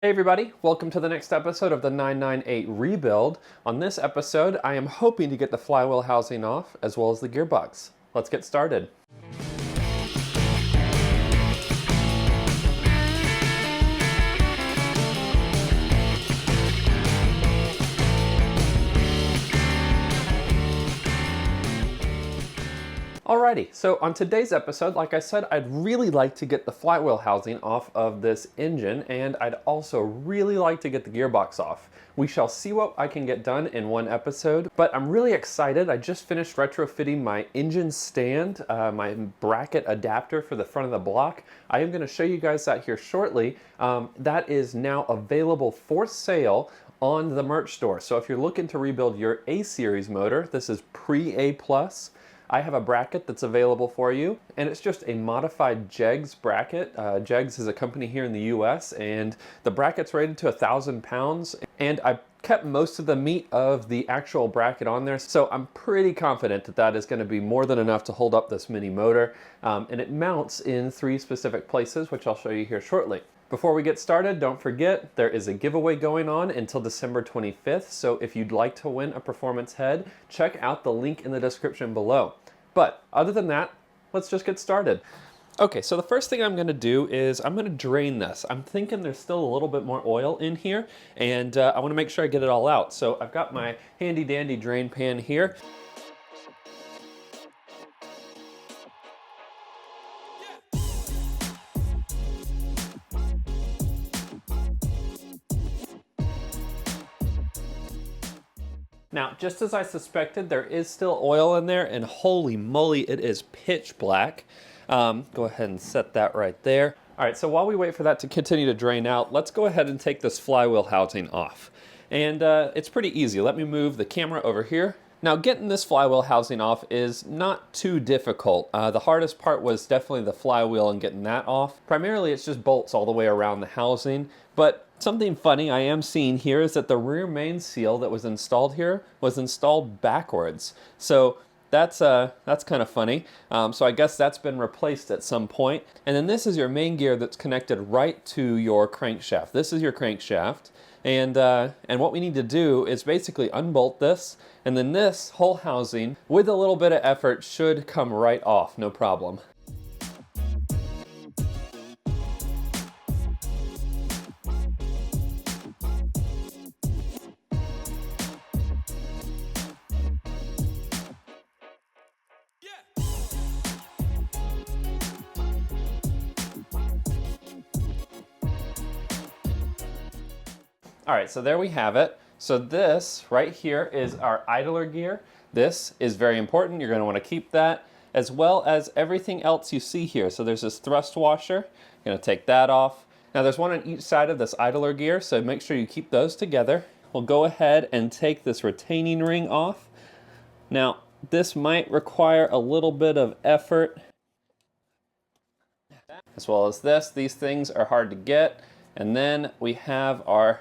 Hey everybody, welcome to the next episode of the 998 Rebuild. On this episode, I am hoping to get the flywheel housing off as well as the gearbox. Let's get started. Alrighty, so on today's episode, like I said, I'd really like to get the flywheel housing off of this engine, and I'd also really like to get the gearbox off. We shall see what I can get done in one episode, but I'm really excited. I just finished retrofitting my engine stand, my bracket adapter for the front of the block. I am going to show you guys that here shortly. That is now available for sale on the merch store. So if you're looking to rebuild your A-Series motor, this is pre-A+. I have a bracket that's available for you, and it's just a modified Jegs bracket. Jegs is a company here in the US, and the bracket's rated to 1,000 pounds, and I kept most of the meat of the actual bracket on there, so I'm pretty confident that that is going to be more than enough to hold up this mini motor, and it mounts in 3 specific places, which I'll show you here shortly. Before we get started, don't forget there is a giveaway going on until December 25th, so if you'd like to win a performance head, check out the link in the description below. But other than that, let's just get started. Okay, so the first thing I'm going to do is I'm going to drain this. I'm thinking there's still a little bit more oil in here, and I want to make sure I get it all out. So I've got my handy dandy drain pan here. Now, just as I suspected, there is still oil in there, and holy moly, it is pitch black. Go ahead and set that right there. All right, so while we wait for that to continue to drain out, let's go ahead and take this flywheel housing off. And it's pretty easy. Let me move the camera over here. Now, getting this flywheel housing off is not too difficult. The hardest part was definitely the flywheel and getting that off. Primarily, it's just bolts all the way around the housing, but something funny I am seeing here is that the rear main seal that was installed here was installed backwards. So that's kind of funny. So I guess that's been replaced at some point. And then this is your main gear that's connected right to your crankshaft. This is your crankshaft. And what we need to do is basically unbolt this, and then this whole housing, with a little bit of effort, should come right off, no problem. All right, so there we have it. So this right here is our idler gear. This is very important. You're going to want to keep that, as well as everything else you see here. So there's this thrust washer. You're going to take that off. Now there's one on each side of this idler gear, so make sure you keep those together. We'll go ahead and take this retaining ring off. Now this might require a little bit of effort, as well as this. These things are hard to get. And then we have our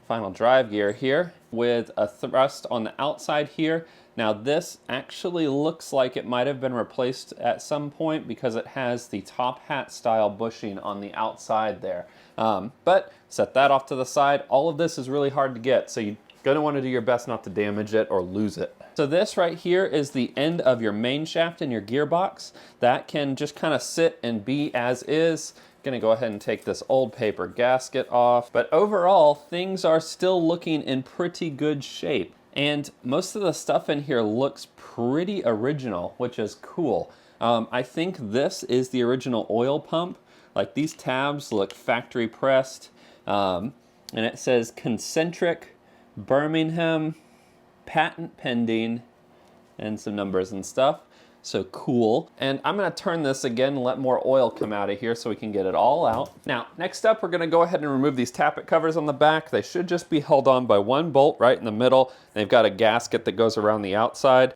final drive gear here with a thrust on the outside here. Now this actually looks like it might have been replaced at some point because it has the top hat style bushing on the outside there. But set that off to the side. All of this is really hard to get, so you're gonna want to do your best not to damage it or lose it. So this right here is the end of your main shaft in your gearbox. That can just kind of sit and be as is. Gonna go ahead and take this old paper gasket off, but overall things are still looking in pretty good shape, and most of the stuff in here looks pretty original, which is cool. I think this is the original oil pump. Like, these tabs look factory pressed, and it says Concentric Birmingham, patent pending, and some numbers and stuff. So cool. And I'm going to turn this again and let more oil come out of here so we can get it all out. Now, next up, we're going to go ahead and remove these tappet covers on the back. They should just be held on by one bolt right in the middle. They've got a gasket that goes around the outside.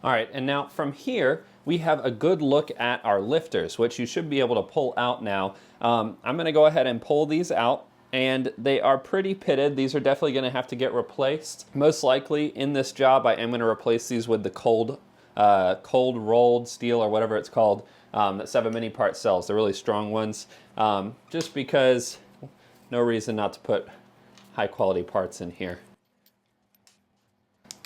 All right, and now from here, we have a good look at our lifters, which you should be able to pull out now. I'm going to go ahead and pull these out. And they are pretty pitted. These are definitely going to have to get replaced. Most likely in this job, I am going to replace these with the cold cold rolled steel or whatever it's called that 7 Mini Parts sells. They're really strong ones, just because no reason not to put high quality parts in here.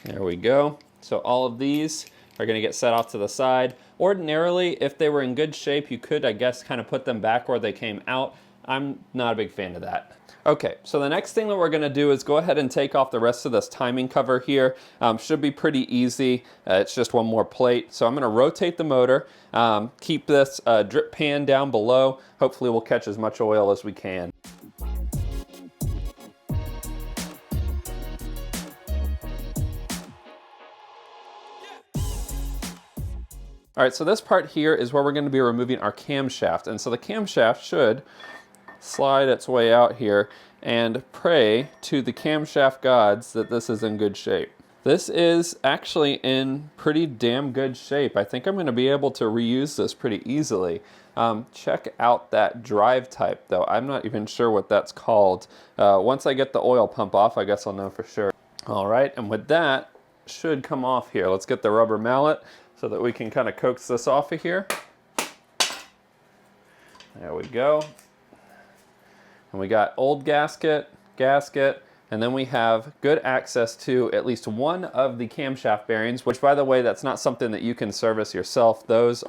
There we go. So all of these are going to get set off to the side. Ordinarily, if they were in good shape, you could, I guess, kind of put them back where they came out. I'm not a big fan of that. Okay, so the next thing that we're going to do is go ahead and take off the rest of this timing cover here. Should be pretty easy. It's just one more plate. So I'm going to rotate the motor, keep this drip pan down below. Hopefully we'll catch as much oil as we can. All right, so this part here is where we're going to be removing our camshaft. And so the camshaft should slide its way out here and pray to the camshaft gods that this is in good shape. This is actually in pretty damn good shape. I think I'm going to be able to reuse this pretty easily. Check out that drive type though. I'm not even sure what that's called. Once I get the oil pump off, I guess I'll know for sure. All right, and with that, should come off here. Let's get the rubber mallet so that we can kind of coax this off of here. There we go. And we got old gasket, and then we have good access to at least one of the camshaft bearings, which by the way, that's not something that you can service yourself. Those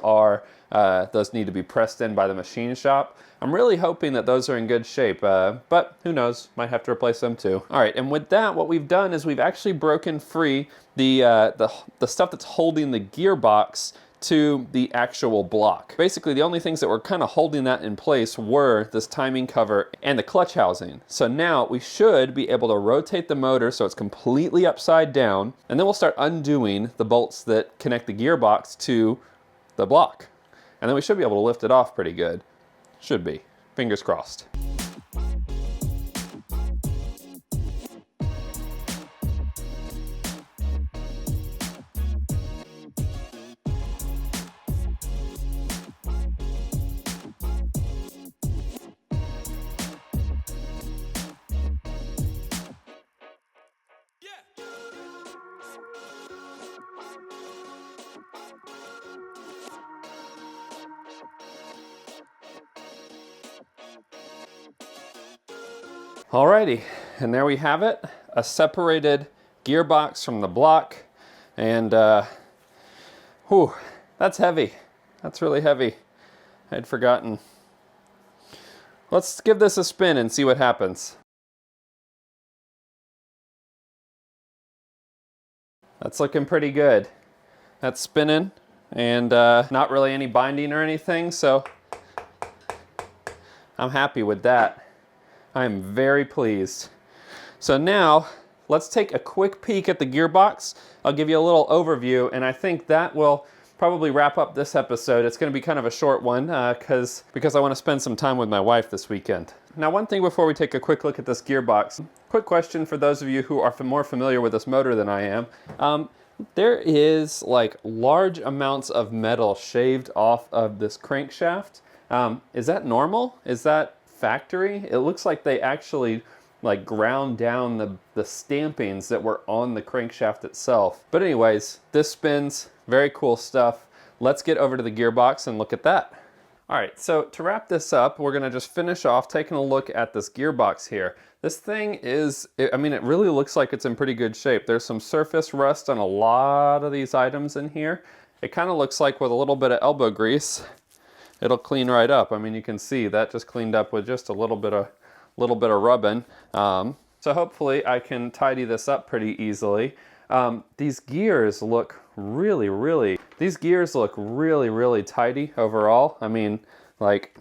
need to be pressed in by the machine shop. I'm really hoping that those are in good shape, but who knows, might have to replace them too. All right, and with that, what we've done is we've actually broken free the stuff that's holding the gearbox to the actual block. Basically, the only things that were kind of holding that in place were this timing cover and the clutch housing. So now we should be able to rotate the motor so it's completely upside down, and then we'll start undoing the bolts that connect the gearbox to the block. And then we should be able to lift it off pretty good. Should be. Fingers crossed. Alrighty, and there we have it, a separated gearbox from the block, and whew, that's heavy. That's really heavy. I'd forgotten. Let's give this a spin and see what happens. That's looking pretty good. That's spinning, and not really any binding or anything, so I'm happy with that. I am very pleased. So now, let's take a quick peek at the gearbox. I'll give you a little overview, and I think that will probably wrap up this episode. It's going to be kind of a short one because I want to spend some time with my wife this weekend. Now, one thing before we take a quick look at this gearbox, quick question for those of you who are more familiar with this motor than I am. There is like large amounts of metal shaved off of this crankshaft. Is that normal? Is that factory? It looks like they actually like ground down the stampings that were on the crankshaft itself. But anyways, this spins, very cool stuff. Let's get over to the gearbox and look at that. All right, so to wrap this up, we're gonna just finish off taking a look at this gearbox here. This thing is, I mean, it really looks like it's in pretty good shape. There's some surface rust on a lot of these items in here. It kind of looks like with a little bit of elbow grease, it'll clean right up. I mean, you can see that just cleaned up with just a little bit of rubbing. So hopefully I can tidy this up pretty easily. These gears look really tidy overall. I mean, like,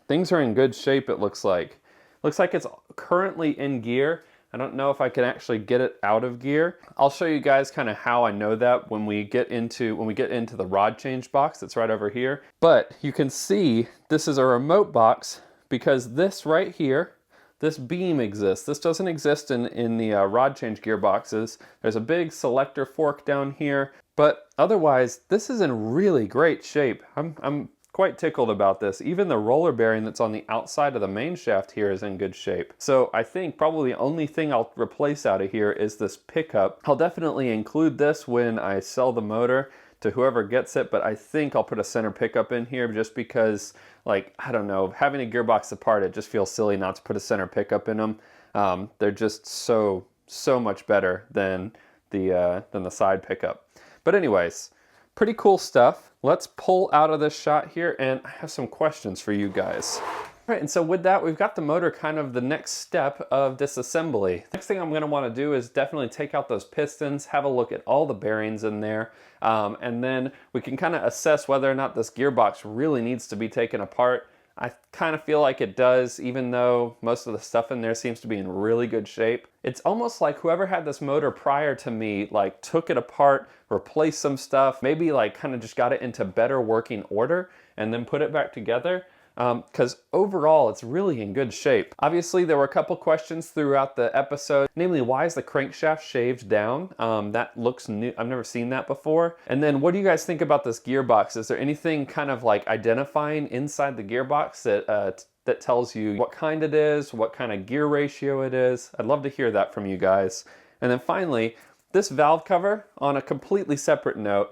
things are in good shape, it looks like. Looks like it's currently in gear. I don't know if I can actually get it out of gear. I'll show you guys kind of how I know that when we get into the rod change box that's right over here. But you can see this is a remote box because this right here, this beam exists. This doesn't exist in the rod change gearboxes. There's a big selector fork down here, but otherwise this is in really great shape. I'm quite tickled about this. Even the roller bearing that's on the outside of the main shaft here is in good shape. So I think probably the only thing I'll replace out of here is this pickup. I'll definitely include this when I sell the motor to whoever gets it, but I think I'll put a center pickup in here just because, like, I don't know, having a gearbox apart, it just feels silly not to put a center pickup in them. They're just so much better than the side pickup. But anyways, pretty cool stuff. Let's pull out of this shot here, and I have some questions for you guys. All right, and so with that, we've got the motor kind of the next step of disassembly. Next thing I'm gonna wanna do is definitely take out those pistons, have a look at all the bearings in there, and then we can kind of assess whether or not this gearbox really needs to be taken apart. I kind of feel like it does, even though most of the stuff in there seems to be in really good shape. It's almost like whoever had this motor prior to me, like, took it apart, replaced some stuff, maybe like kind of just got it into better working order and then put it back together. Because overall it's really in good shape. Obviously there were a couple questions throughout the episode, namely, why is the crankshaft shaved down? That looks new. I've never seen that before. And then what do you guys think about this gearbox? Is there anything kind of like identifying inside the gearbox that tells you what kind it is, what kind of gear ratio it is? I'd love to hear that from you guys. And then finally, this valve cover, on a completely separate note,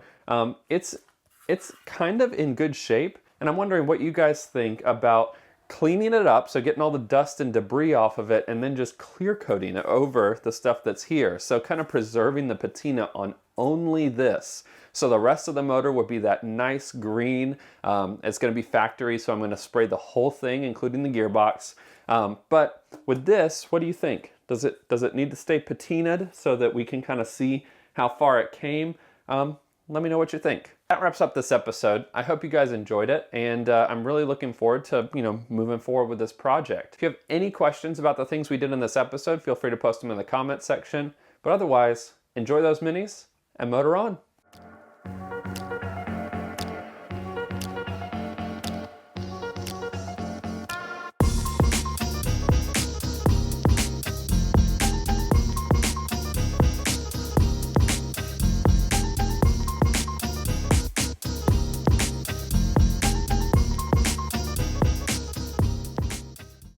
it's kind of in good shape. And I'm wondering what you guys think about cleaning it up, so getting all the dust and debris off of it, and then just clear coating it over the stuff that's here. So kind of preserving the patina on only this. So the rest of the motor would be that nice green. It's gonna be factory, so I'm gonna spray the whole thing, including the gearbox. But with this, what do you think? Does it need to stay patinaed so that we can kind of see how far it came? Let me know what you think. That wraps up this episode. I hope you guys enjoyed it, and I'm really looking forward to, moving forward with this project. If you have any questions about the things we did in this episode, feel free to post them in the comments section. But otherwise, enjoy those minis and motor on.